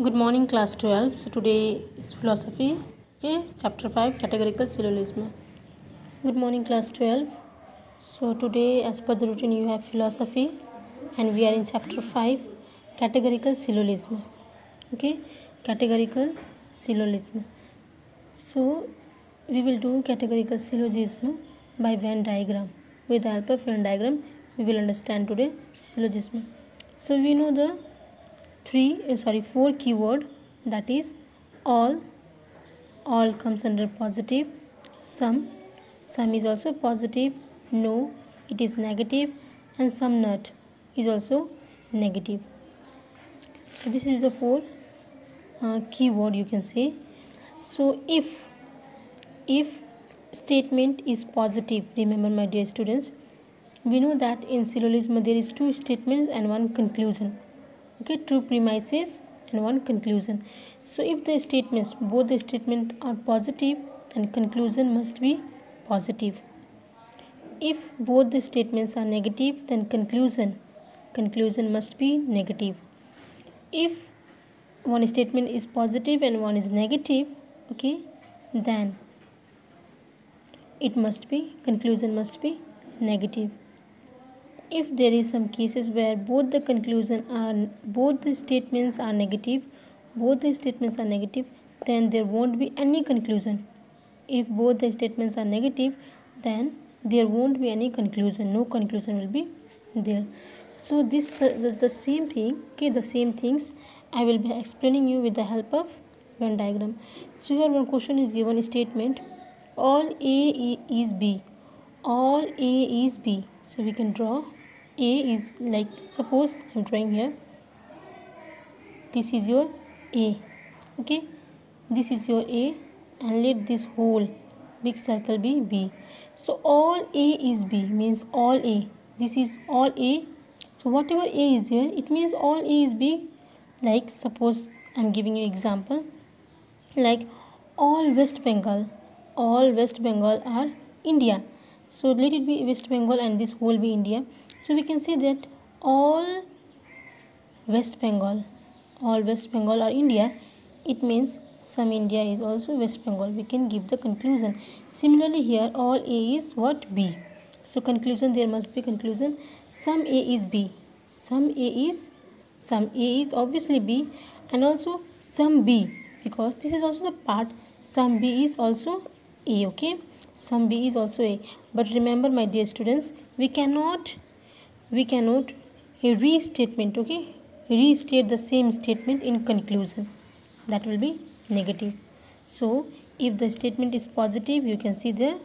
Good morning, class 12. So today is philosophy, okay, chapter 5, categorical syllogism. Good morning, class 12. So today, as per the routine, you have philosophy, and we are in chapter 5, categorical syllogism. Okay, categorical syllogism. So we will do categorical syllogism by Venn diagram. With the help of Venn diagram, we will understand today syllogism. So we know the four keyword, that is all comes under positive, some is also positive, no it is negative, and some not is also negative. So this is the four keyword you can say. So if statement is positive, remember my dear students, we know that in syllogism there is two statements and one conclusion. Okay, two premises and one conclusion. So if the statements, both the statements are positive, then conclusion must be positive. If both the statements are negative, then conclusion must be negative. If one statement is positive and one is negative, okay, then conclusion must be negative. If there is some cases where both the statements are negative, then there won't be any conclusion. If both the statements are negative, then there won't be any conclusion. No conclusion will be there. So this the same thing. Okay, the same things I will be explaining you with the help of Venn diagram. So here one question is given, statement all A is B. All A is B. So we can draw A is like, suppose I am drawing here. This is your A. Okay, this is your A, and let this whole big circle be B. So all A is B means all A. This is all A. So whatever A is there, it means all A is B. Like suppose I am giving you example, like all West Bengal are India. So let it be West Bengal and this whole be India. So we can say that all West Bengal are India. It means some India is also West Bengal. We can give the conclusion. Similarly here all A is what? B. So conclusion, there must be conclusion. Some A is B. Some A is obviously B, and also some B, because this is also the part. Some B is also A. Okay, some B is also A. But remember my dear students, we cannot a restatement, okay, restate the same statement in conclusion. That will be negative. So if the statement is positive, you can see the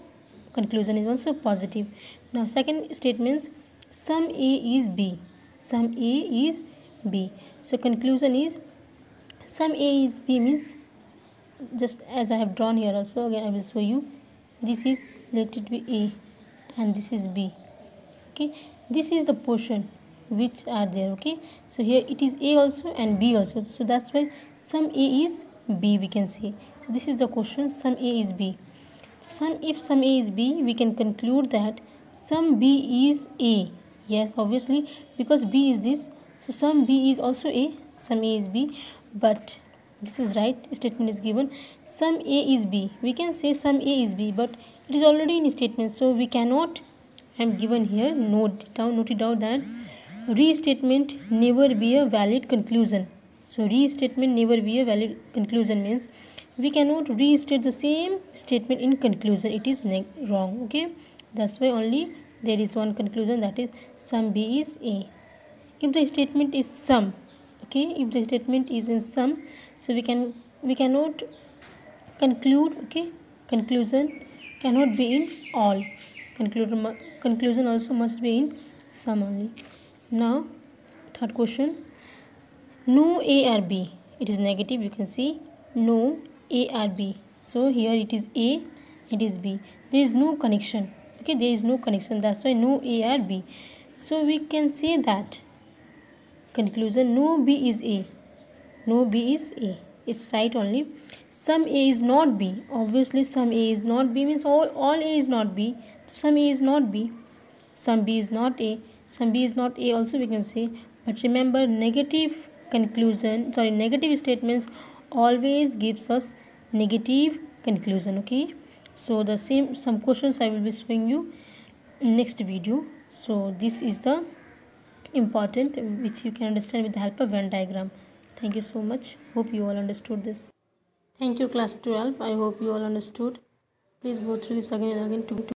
conclusion is also positive. Now second statement, some A is B. Some A is B. So conclusion is some A is B means, just as I have drawn here also, again I will show you. This is, let it be A, and this is B. Okay, this is the portion which are there. Okay, so here it is A also and B also. So that's why some A is B we can say. So this is the question, some A is B. If some A is B, we can conclude that some B is A. Yes, obviously, because B is this. So some B is also A, some A is B. But this is right, statement is given, some A is B. We can say some A is B, but it is already in statement, so we cannot. I am given here, note it down that restatement never be a valid conclusion. So restatement never be a valid conclusion means we cannot restate the same statement in conclusion. It is wrong. Okay, that's why only there is one conclusion, that is some B is A. If the statement is sum, okay, if the statement is in sum, so we cannot conclude. Okay, conclusion cannot be in all. Conclusion also must be in sum only. Now third question, no A or B, it is negative. You can see no A or B. So here it is A, it is B. There is no connection. Okay, there is no connection. That's why no A or B. So we can say that conclusion, no B is A. No B is A. It's right only. Some A is not B. Obviously some A is not B means all A is not B. Some A is not B. Some B is not A. Some B is not A also we can say. But remember, negative negative statements always gives us negative conclusion. Okay, so some questions I will be showing you in next video. So this is the important which you can understand with the help of Venn diagram. Thank you so much. Hope you all understood this. Thank you class 12. I hope you all understood. Please go through this again and again to